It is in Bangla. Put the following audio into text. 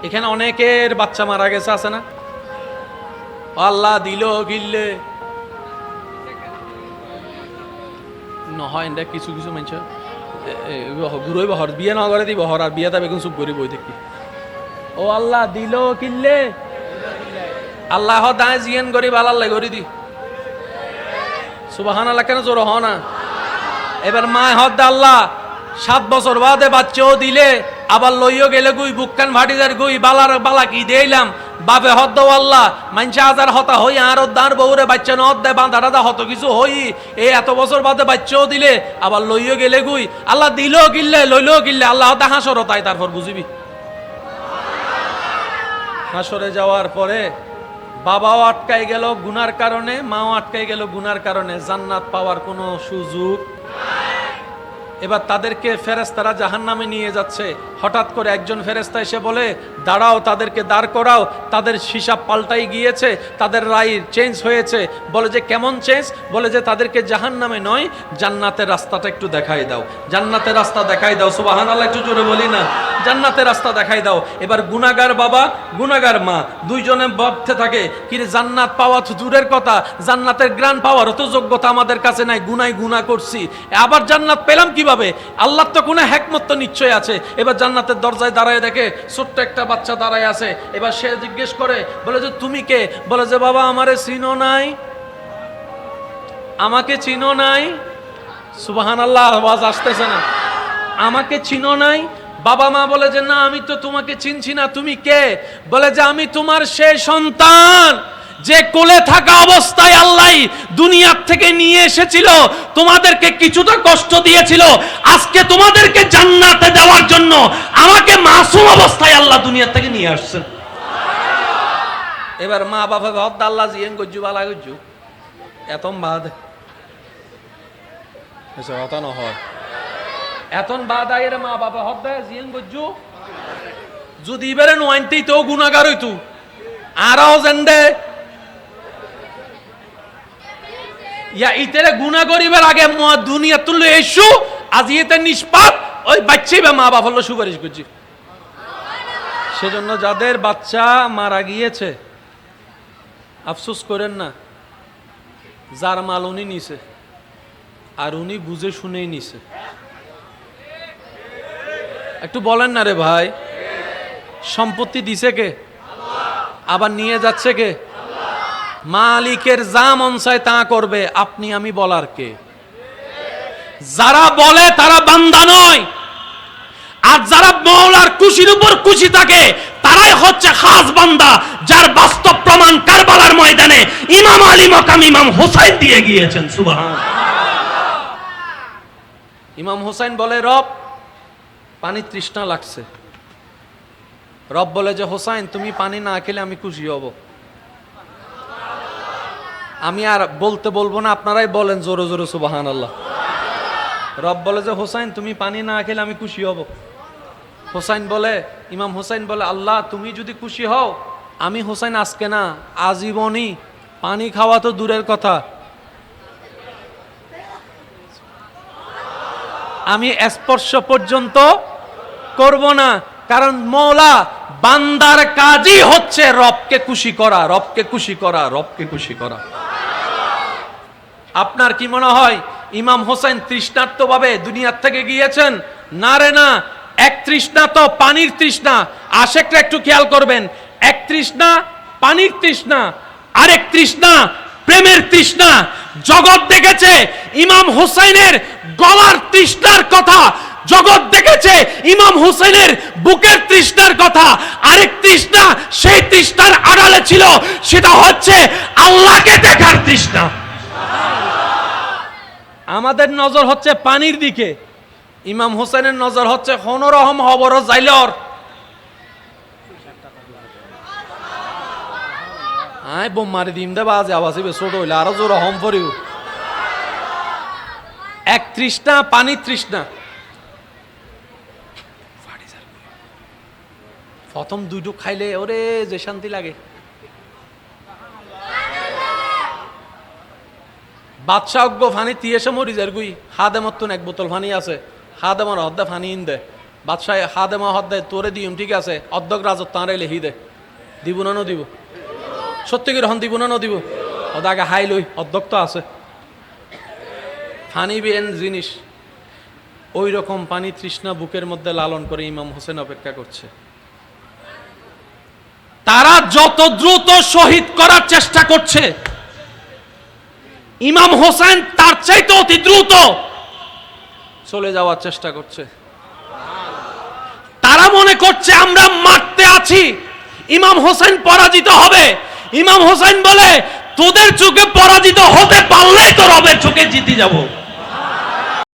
এখানে অনেকের বাচ্চা মারা গেছে, আছে না? আল্লাহ দিল গিললে নহয় এনে কিছু কিছু মানুষ ঘুরোই বহর বিয়ে না করে দিব হর আর বিয়ে দাবে চুপ করি বই দেখি। ও আল্লাহ দিল কিনলে আল্লাহ দায় জিয়ান করি বালাল্লাই করি দি সুবহানাল্লাহ কেন জোর হ না। এবার মা হদ আল্লাহ 7 বছর বাদে বাচ্চাও দিলে আবার লইও গেলে গুই বুককান ভাটিদার গুই বালার বালা কি দিলাম বাপে হদ আল্লাহ মানছে হাজার হতা হই আর দাঁড় বউরে বাচ্চা নদ দেয় বাঁধা টাধা হত কিছু হই এই এত বছর বাদে বাচ্চাও দিলে আবার লইও গেলে গুই আল্লাহ দিল কিনলে লইলেও কিনলে আল্লাহ হতা হাসর তাই তারপর বুঝিবি। হাসরে যাওয়ার পরে বাবাও আটকাই গেল গুনার কারণে, মাও আটকাই গেল গুনার কারণে, জান্নাত পাওয়ার কোনো সুযোগ। এবার তাদেরকে ফেরেশতারা জাহান্নামে নিয়ে যাচ্ছে। হঠাৎ করে একজন ফেরেশতা এসে বলে দাঁড়াও, তাদেরকে দাঁড় করাও, তাদের হিসাব পাল্টাই গিয়েছে, তাদের রায় চেঞ্জ হয়েছে। বলে যে কেমন চেঞ্জ? বলে যে তাদেরকে জাহান্নামে নয় জান্নাতের রাস্তাটা একটু দেখাই দাও, জান্নাতের রাস্তা দেখাই দাও। সুবহানাল্লাহ একটু জোরে বলি না, জান্নাতের রাস্তা দেখাই দাও। এবার গুনাহগার বাবা গুনাহগার মা দুইজনে ভাবতে থাকে কিরে জান্নাত পাওয়া তো দূরের কথা, জান্নাতের গ্রান পাওয়ার তো যোগ্যতা আমাদের কাছে নাই, গুনায় গুনাহ করছি, আবার জান্নাত পেলাম কিভাবে? আল্লাহর তো কোনো হিকমত তো নিশ্চয় আছে। এবার জান্নাতের দরজায় দাঁড়ায় দেখে ছোট্ট একটা বাচ্চা দাঁড়ায় আছে। এবার সে জিজ্ঞেস করে বলে যে তুমি কে? বলে যে বাবা আমারে চিনো নাই, আমাকে চিনো নাই। সুবহানাল্লাহ আওয়াজ আসতেছে না? আমাকে চিনো নাই? বাবা মা বলে যে না আমি তো তোমাকে চিনছি না, তুমি কে? বলে যে আমি তোমার সেই সন্তান যে কোলে থাকা অবস্থায় আল্লাহ দুনিয়ার থেকে নিয়ে এসেছিল, তোমাদেরকে কিছুটা কষ্ট দিয়েছিল, আজকে তোমাদেরকে জান্নাতে দেওয়ার জন্য আমাকে মাসুম অবস্থায় আল্লাহ দুনিয়া থেকে নিয়ে আসছেন। এবার মা বাবা হদ আল্লাহ জিয়েন গজ্জু বালা গজ্জু এতম বাদ এসে হতা না হয় এতন বাদ আয়ের মা বাবা হদ দেয় জিয়েন গজ্জু যদি এবারে নোয়াইতেই তো গুনাহগার হইতু আরাও জেন্ডে ইয়া ইতেরে গুনাহ করিবার আগে দুনিয়া তুললে এসু আজ ইতে নিষ্পাপ ওই বাচ্চাই বা মা বাবা হলো সুপারিশ করছি। সেজন্য যাদের বাচ্চা মারা গিয়েছে আফসোস করেন না, যার মাল উনি নিছে আর উনি বুঝে শুনেই নিছে। একটু বলেন না রে ভাই, সম্পত্তি দিছে কে? আবার নিয়ে যাচ্ছে কে? মালিকের যা মন চায় তা করবে, আপনি আমি বলার কে? যারা বলে তারা বান্দা নয়, আর যারা মওলার খুশির উপর খুশি থাকে তারাই হচ্ছে খাস বান্দা, যার বাস্তব প্রমাণ কারবালার ময়দানে ইমাম আলী মাকাম ইমাম হোসেন দিয়ে গিয়েছেন। সুবহানাল্লাহ। ইমাম হোসেন বলে রব পানি তৃষ্ণা লাগছে। রব বলে যে হোসেন তুমি পানি না খেলে আমি খুশি হব। আমি আর বলতে বলবো না, আপনারাই বলেন জোরে জোরে সুবহানাল্লাহ। রব বলে যে হোসেন তুমি পানি না খেলে আমি খুশি হব। হোসেন বলে, ইমাম হোসেন বলে আল্লাহ তুমি যদি খুশি হও আমি হোসেন আজকে না আজীবনই পানি খাওয়া তো দূরের কথা আমি স্পর্শ পর্যন্ত করব না, কারণ মওলা বান্দার কাজই হচ্ছে রবকে খুশি করা, রবকে খুশি করা, রবকে খুশি করা। আপনার কি মনে হয় ইমাম হোসেন তৃষ্ণার্তভাবে দুনিয়ার থেকে গিয়েছেন? না রে না, এক তৃষ্ণা তো পানির তৃষ্ণা। আশেকটা একটু খেয়াল করবেন, এক তৃষ্ণা পানির তৃষ্ণা, আরেক তৃষ্ণা প্রেমের তৃষ্ণা। জগৎ দেখেছে ইমাম হোসেনের গলার তৃষ্ণার কথা, জগৎ দেখেছে ইমাম হোসেনের বুকের তৃষ্ণার কথা। আরেক তৃষ্ণা সেই তৃষ্ণার আড়ালে ছিল, সেটা হচ্ছে আল্লাহকে দেখার তৃষ্ণা। আমাদের নজর হচ্ছে পানির দিকে, ইমাম হোসেনের নজর হচ্ছে হনরহম হবর জাইলর। আয় বোম মারি দিম দে বাজে আওয়াজ হইবে ছোট হইলে আরো জোর হম পড়িও। এক তৃষ্ণা পানির তৃষ্ণা। প্রথম দুইটু খাইলে ওরে যে শান্তি লাগে। বাদশাহ অজ্ঞ ফানি তিয়েসে মরি যার গুই হাদে মতন এক বোতল ফানি আছে, হাদে মর হদ্দা ফানি ইন দে বাদশাহ হাদেমা হদ্দায় তোরে দিম ঠিক আছে, অর্ধক রাজত্ব আনাই লেহি দে, দিব না দিব, সত্যি করে হন দিব না দিব, ওদের আগে হাই লই, অর্ধক তো আছে। পানি বেন জিনিস, ওই রকম পানি তৃষ্ণা বুকের মধ্যে লালন করে ইমাম হোসেন অপেক্ষা করছে। তারা যত দ্রুত শহীদ করার চেষ্টা করছে, ইমাম হোসেন তার চাইতে অতি দ্রুত চলে যাওয়ার চেষ্টা করছে। তারা মনে করছে আমরা মারতে আছি, ইমাম হোসেন পরাজিত হবে। ইমাম হোসেন বলে তোদের চোখে পরাজিত হতে পারলেই তো রবের চোখে জিতে যাব।